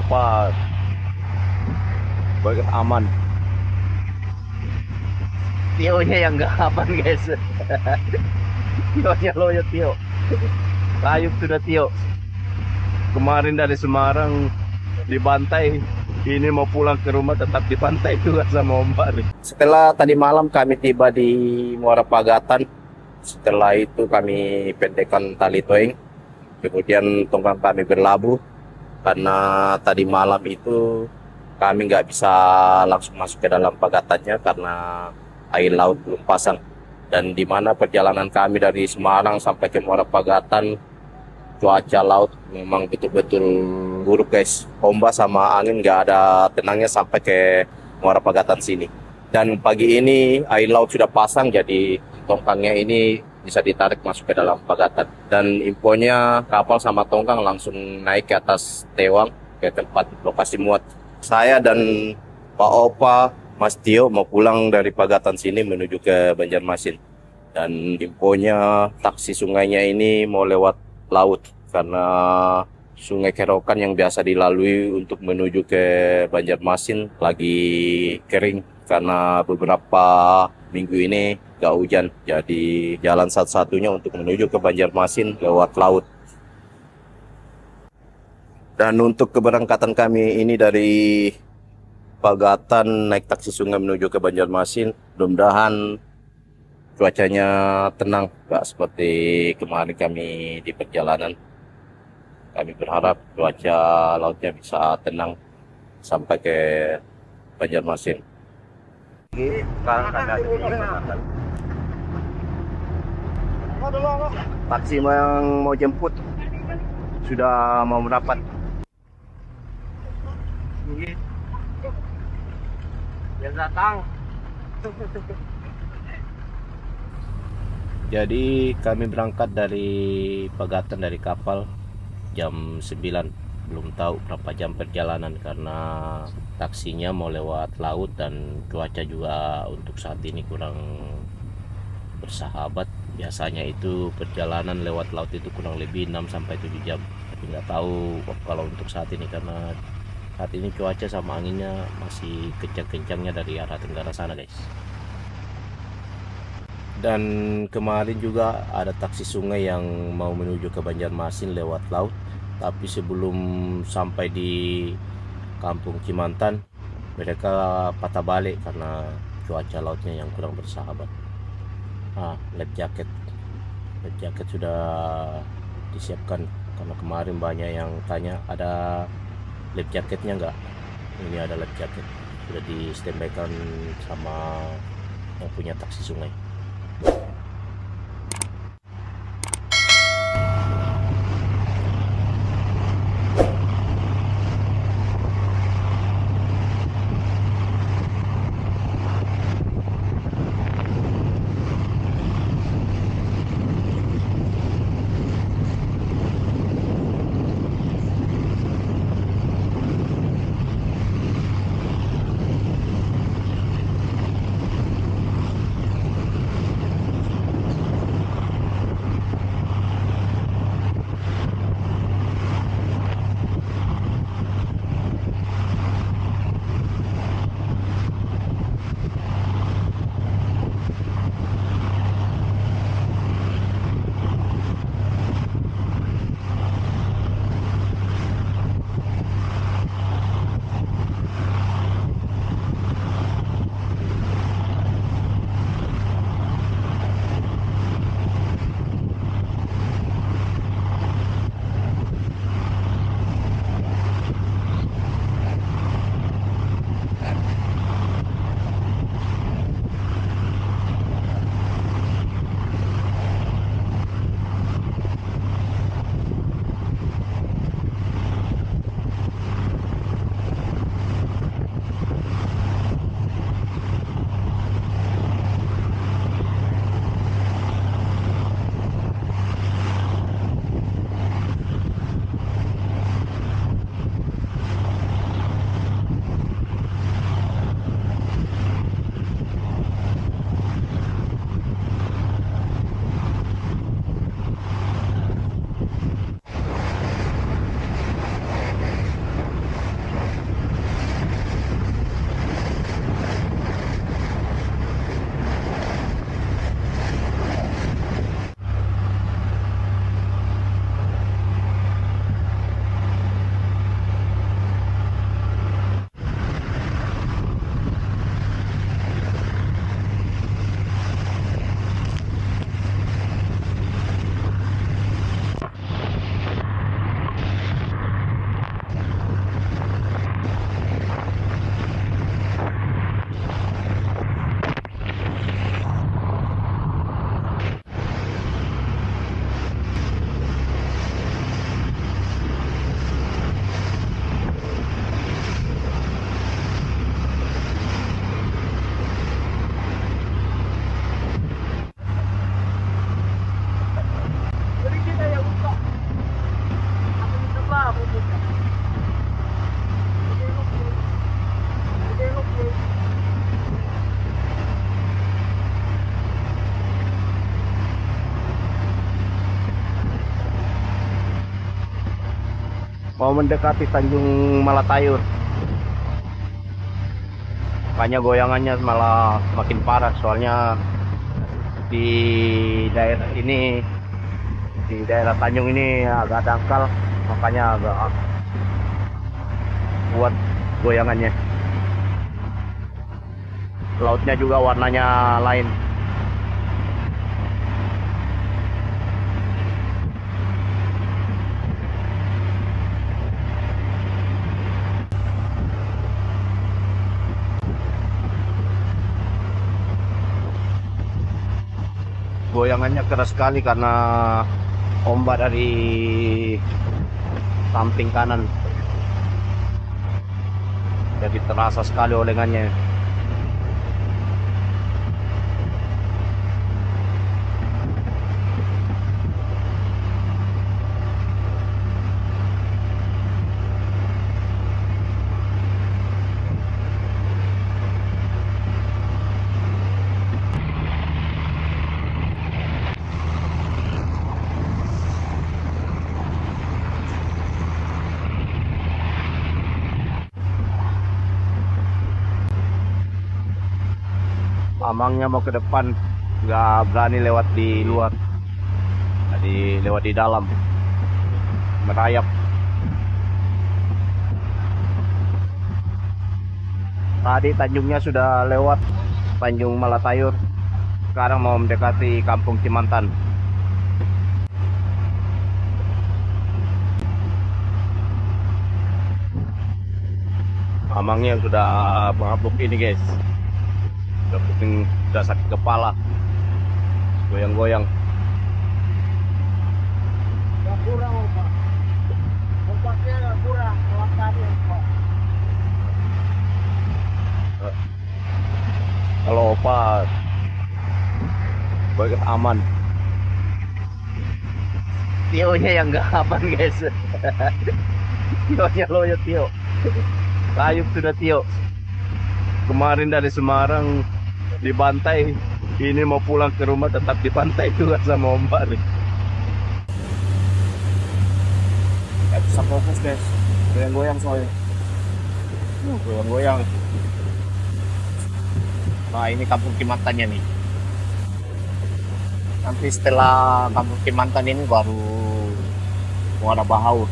dapat baik aman. Tionya yang nggak aman guys. Tionya loyo Tio. Layup sudah Tio. Kemarin dari Semarang dibantai. Ini mau pulang ke rumah tetap dibantai juga sama ombak nih. Setelah tadi malam kami tiba di Muara Pagatan. Setelah itu kami pendekkan tali toing. Kemudian tongkang kami berlabuh. Karena tadi malam itu kami nggak bisa langsung masuk ke dalam pagatannya karena air laut belum pasang. Dan di mana perjalanan kami dari Semarang sampai ke Muara Pagatan, cuaca laut memang betul-betul buruk guys. Ombak sama angin nggak ada tenangnya sampai ke Muara Pagatan sini. Dan pagi ini air laut sudah pasang, jadi tongkangnya ini bisa ditarik masuk ke dalam pagatan. Dan infonya kapal sama tongkang langsung naik ke atas Tewang ke tempat lokasi muat. Saya dan Pak Opa, Mas Tio mau pulang dari pagatan sini menuju ke Banjarmasin. Dan infonya taksi sungainya ini mau lewat laut karena Sungai Kerokan yang biasa dilalui untuk menuju ke Banjarmasin lagi kering karena beberapa minggu ini gak hujan. Jadi jalan satu-satunya untuk menuju ke Banjarmasin lewat laut. Dan untuk keberangkatan kami ini dari Pagatan naik taksi sungai menuju ke Banjarmasin, mudah-mudahan cuacanya tenang, gak seperti kemarin kami di perjalanan. Kami berharap cuaca lautnya bisa tenang sampai ke Banjarmasin. Sekarang kami ada di Pagatan. Taksi yang mau jemput sudah mau merapat. Yang datang. Jadi kami berangkat dari Pagatan dari kapal jam 9. Belum tahu berapa jam perjalanan karena taksinya mau lewat laut dan cuaca juga untuk saat ini kurang bersahabat. Biasanya itu perjalanan lewat laut itu kurang lebih 6 sampai 7 jam. Tapi nggak tahu kalau untuk saat ini karena saat ini cuaca sama anginnya masih kencang-kencangnya dari arah tenggara sana guys. Dan kemarin juga ada taksi sungai yang mau menuju ke Banjarmasin lewat laut, tapi sebelum sampai di Kampung Cimantan mereka patah balik karena cuaca lautnya yang kurang bersahabat. Life jacket sudah disiapkan karena kemarin banyak yang tanya ada life jacketnya enggak. Ini ada life jacket, sudah di standby-kan sama yang punya taksi sungai. mau mendekati Tanjung Malatayur. Makanya goyangannya malah makin parah, soalnya di daerah ini, di daerah Tanjung ini agak dangkal, makanya agak kuat goyangannya. Lautnya juga warnanya lain. Goyangannya keras sekali karena ombak dari samping kanan, jadi terasa sekali olengannya. Amangnya mau ke depan, nggak berani lewat di luar, jadi lewat di dalam, merayap. Tadi Tanjungnya sudah lewat, Tanjung Malatayur. Sekarang mau mendekati Kampung Cimantan. Amangnya sudah mabuk ini guys, udah pusing, udah sakit kepala, goyang-goyang. Nggak kurang, Pak. Ombaknya nggak kurang, kelapanya, Pak. Kalau opa baik aman, Tionya yang nggak aman guys. Tionya loyo Tio, layup sudah Tio. Kemarin dari Semarang dibantai, ini mau pulang ke rumah tetap dibantai juga sama ombak nih. Gak bisa fokus guys, goyang-goyang soalnya. Goyang-goyang. Nah ini Kampung Cimantannya nih. Nanti setelah Kampung Cimantan ini baru Muara Bahaur.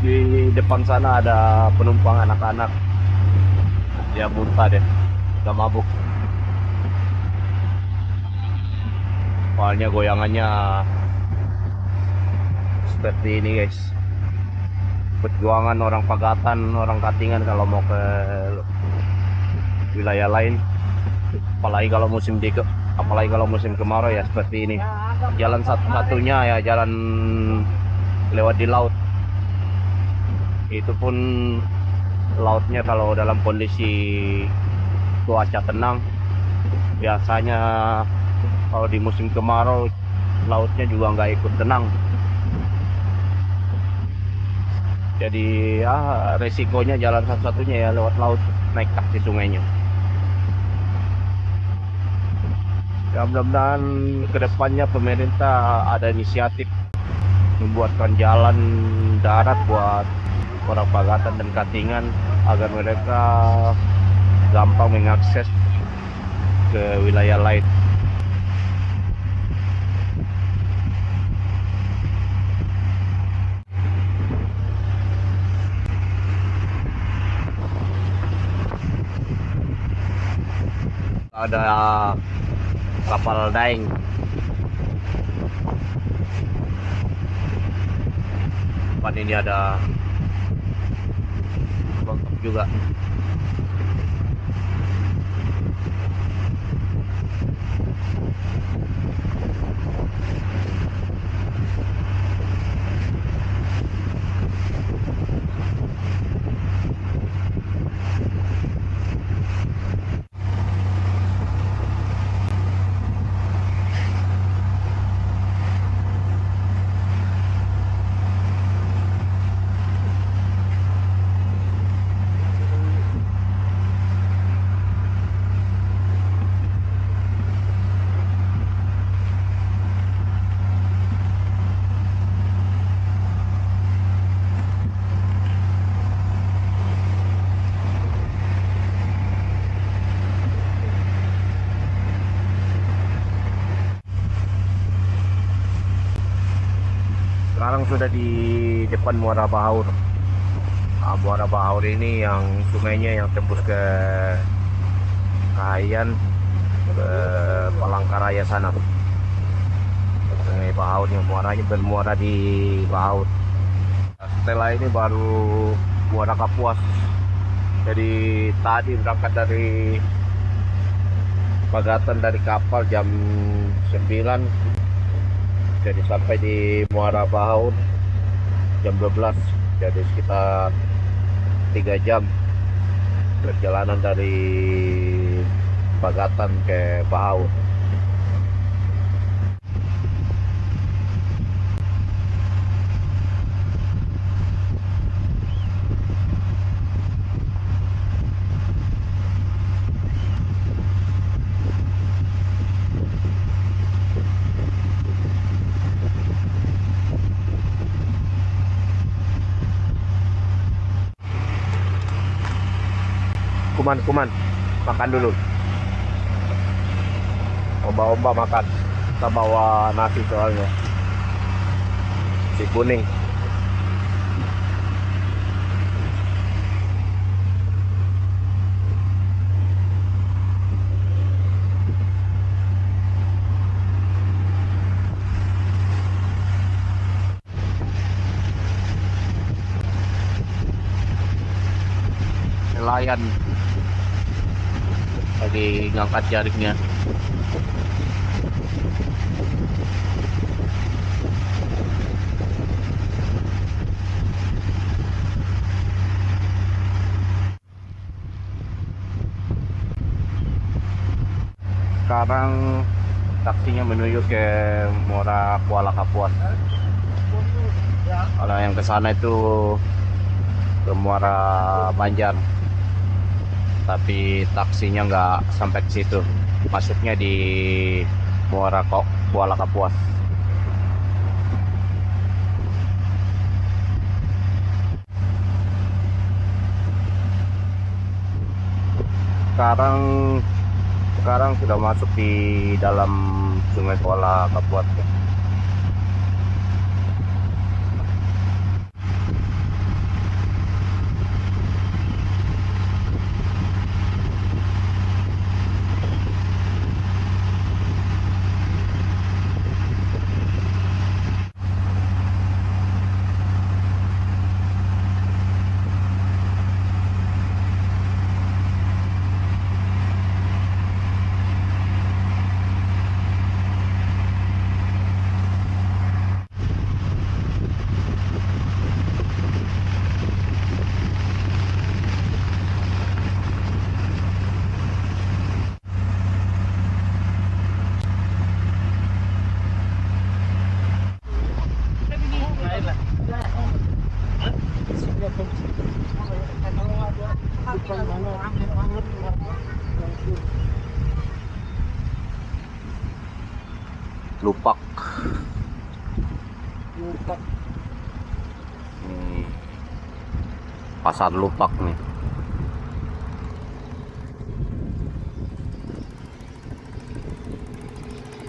Di depan sana ada penumpang anak-anak, dia muntah deh, udah mabuk. Soalnya goyangannya seperti ini guys. Perjuangan orang Pagatan, orang Katingan kalau mau ke wilayah lain, apalagi kalau musim kemarau ya seperti ini. Jalan satu-satunya ya jalan lewat di laut. Itu pun lautnya kalau dalam kondisi cuaca tenang. Biasanya kalau di musim kemarau lautnya juga nggak ikut tenang. Jadi ya resikonya jalan satu-satunya ya lewat laut, naik kaki sungainya. Ya mudah-mudahan kedepannya pemerintah ada inisiatif membuatkan jalan darat buat orang Pagatan dan Katingan agar mereka gampang mengakses ke wilayah lain. Ada kapal daeng. Depan ini ada kontak juga. Sekarang sudah di depan Muara Bahaur. Muara Bahaur ini yang sungainya yang tembus ke Kahayan, ke Palangkaraya sana. Sungai Bahaur yang muaranya bermuara di Bahaur. Setelah ini baru Muara Kapuas. Jadi tadi berangkat dari Pagatan dari kapal jam 9. Jadi sampai di Muara Bahaur jam 12. Jadi sekitar 3 jam perjalanan dari Pagatan ke Bahaur. Kuman, makan dulu. Omba-omba makan. Kita bawa nasi soalnya. Si kuning. Nelayan lagi ngangkat jaringnya. Sekarang taksinya menuju ke Muara Kuala Kapuas. Kalau yang ke sana itu ke Muara Banjar. Tapi taksinya nggak sampai ke situ, masuknya di Muara Kuala Kapuas. Sekarang sudah masuk di dalam Sungai Kuala Kapuas. Lupak. Ini pasar Lupak nih.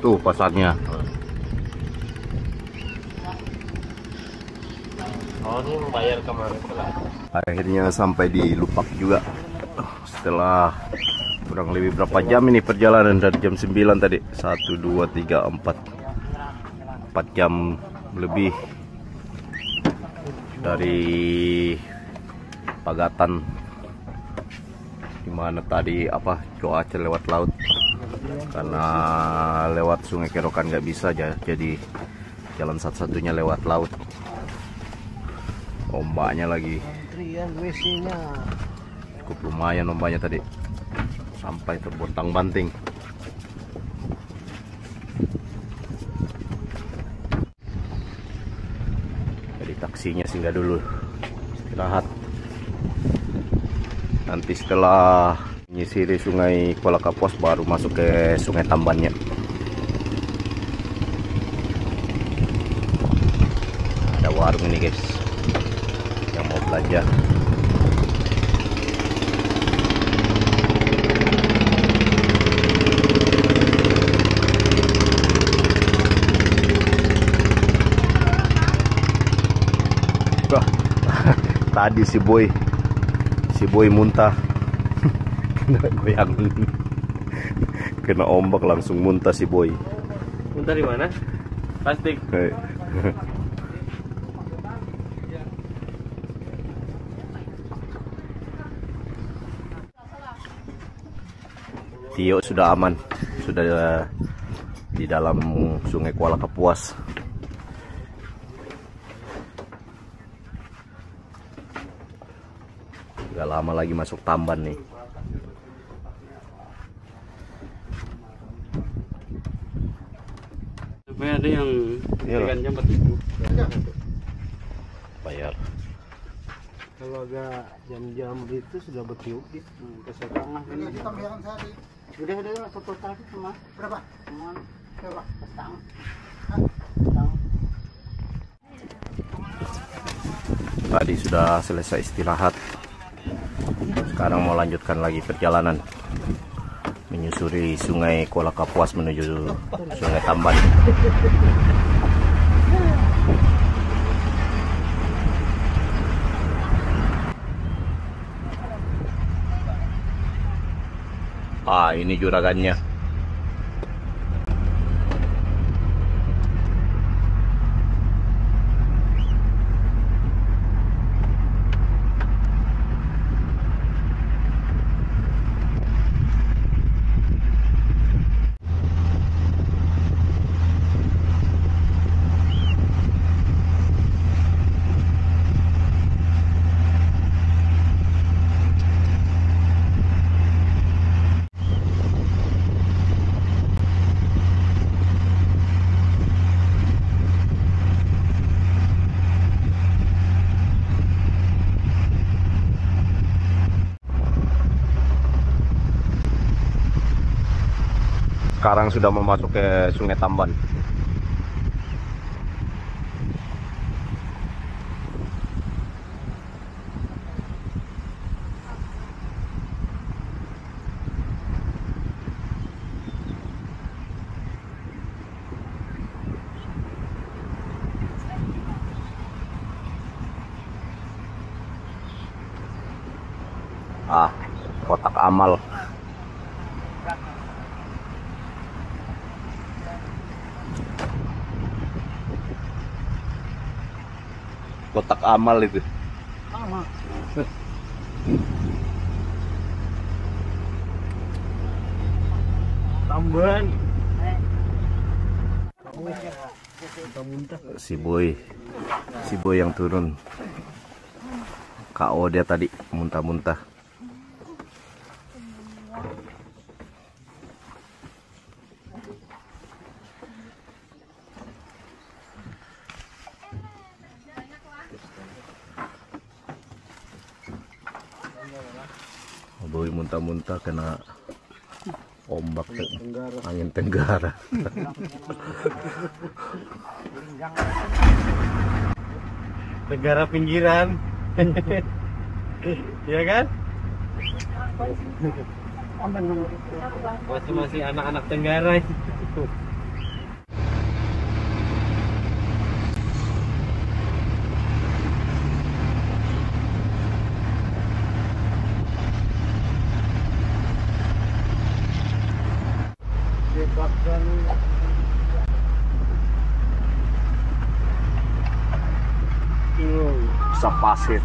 Tuh pasarnya. Oh, ini membayar kemarin. Akhirnya sampai di Lupak juga. Setelah kurang lebih berapa jam ini perjalanan dari jam 9 tadi. 1, 2, 3, 4 jam lebih dari Pagatan, dimana tadi cuaca lewat laut. karena lewat Sungai Kerokan nggak bisa, jadi jalan satu-satunya lewat laut. Ombaknya lagi Antrian WC-nya. cukup lumayan, ombaknya tadi sampai terbontang-banting. Jadi taksinya singgah dulu, istirahat. Nanti setelah menyisiri Sungai Kuala Kapuas baru masuk ke Sungai Tambannya. Ada warung ini guys, yang mau belanja. Wah, tadi si boy muntah. Kena goyang, kena ombak langsung muntah si boy. Muntah di mana? Plastik. Tio sudah aman, sudah di dalam Sungai Kuala Kapuas. Gak lama lagi masuk Tamban nih. Sampai ada yang Iya. ikannya 4.000. Bayar. Kalau agak jam-jam itu sudah bertiup gitu. Kesetengah ini. Udah foto tadi cuma berapa? Cuma berapa? Petang. Tadi sudah selesai istirahat. Sekarang mau lanjutkan lagi perjalanan menyusuri Sungai Kuala Kapuas menuju Sungai Tamban. Ah, ini juragannya. Sekarang sudah mau masuk ke Sungai Tamban. Ah, kotak amal. Kotak amal itu. Tamban. Si boy yang turun. KO dia tadi muntah-muntah. Boy muntah-muntah kena ombak angin tenggara. Negara pinggiran. Iya kan? Masih anak-anak tenggara. Bisa pasir.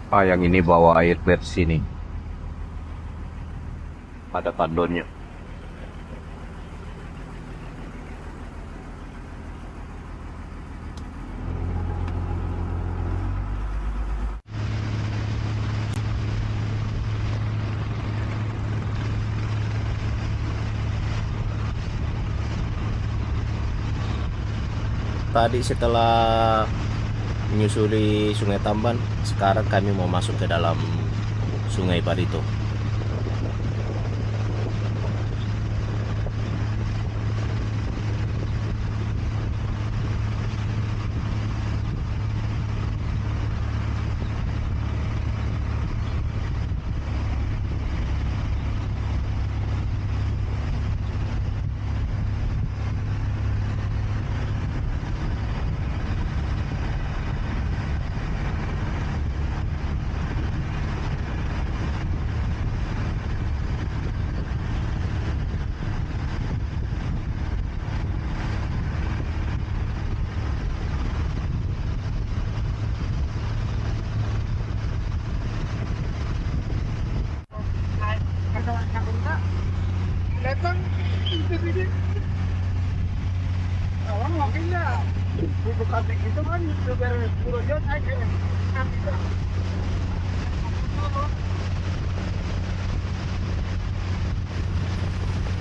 Ah, yang ini bawa air bersih nih. Ada tandonnya. Tadi setelah menyusuri Sungai Tamban, sekarang kami mau masuk ke dalam Sungai Barito.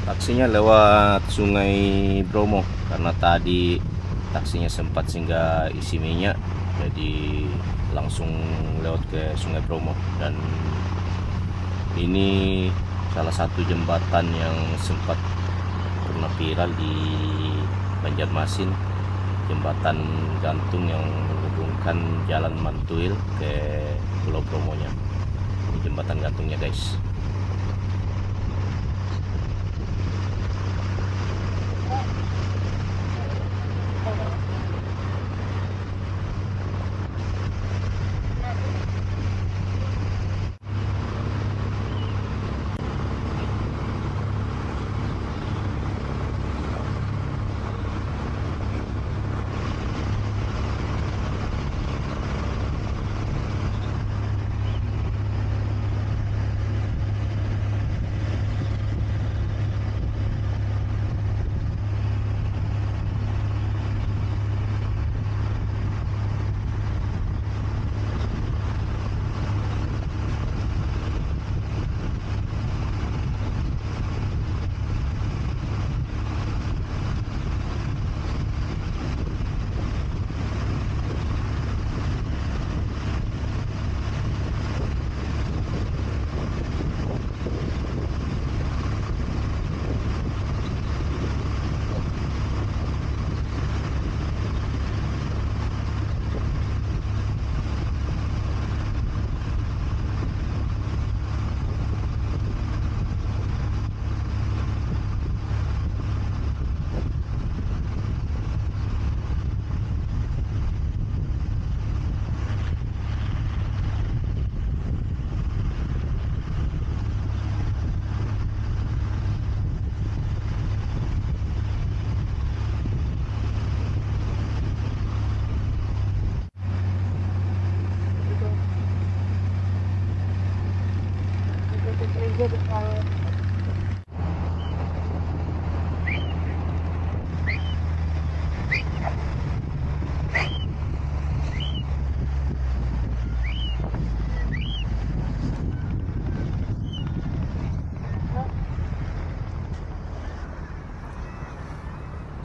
Taksinya lewat Sungai Bromo karena tadi taksinya sempat singgah isi minyak, jadi langsung lewat ke Sungai Bromo. Dan ini salah satu jembatan yang sempat pernah viral di Banjarmasin, jembatan gantung yang menghubungkan Jalan Mantuil ke Pulau Bromonya. Ini jembatan gantungnya guys.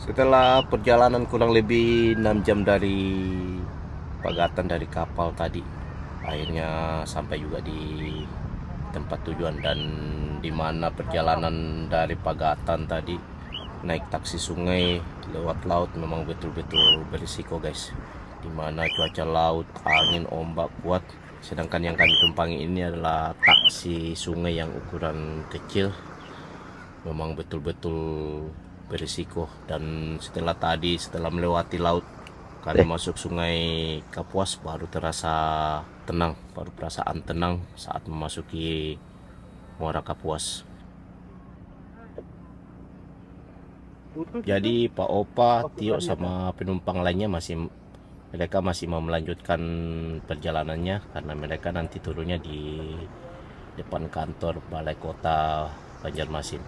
Setelah perjalanan kurang lebih 6 jam dari Pagatan dari kapal tadi, akhirnya sampai juga di tempat tujuan. Dan dimana perjalanan dari Pagatan tadi naik taksi sungai lewat laut memang betul-betul berisiko guys, dimana cuaca laut, angin, ombak kuat. Sedangkan yang kami tumpangi ini adalah taksi sungai yang ukuran kecil, memang betul-betul berisiko. Dan setelah melewati laut, kami masuk Sungai Kapuas, baru terasa tenang, baru perasaan tenang saat memasuki Muara Kapuas. Jadi Pak Opa, Tio sama penumpang lainnya masih mereka masih mau melanjutkan perjalanannya karena mereka nanti turunnya di depan kantor Balai Kota Banjarmasin.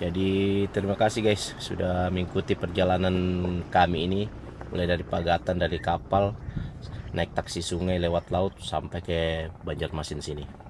Jadi terima kasih guys sudah mengikuti perjalanan kami ini, mulai dari Pagatan, dari kapal, naik taksi sungai lewat laut sampai ke Banjarmasin sini.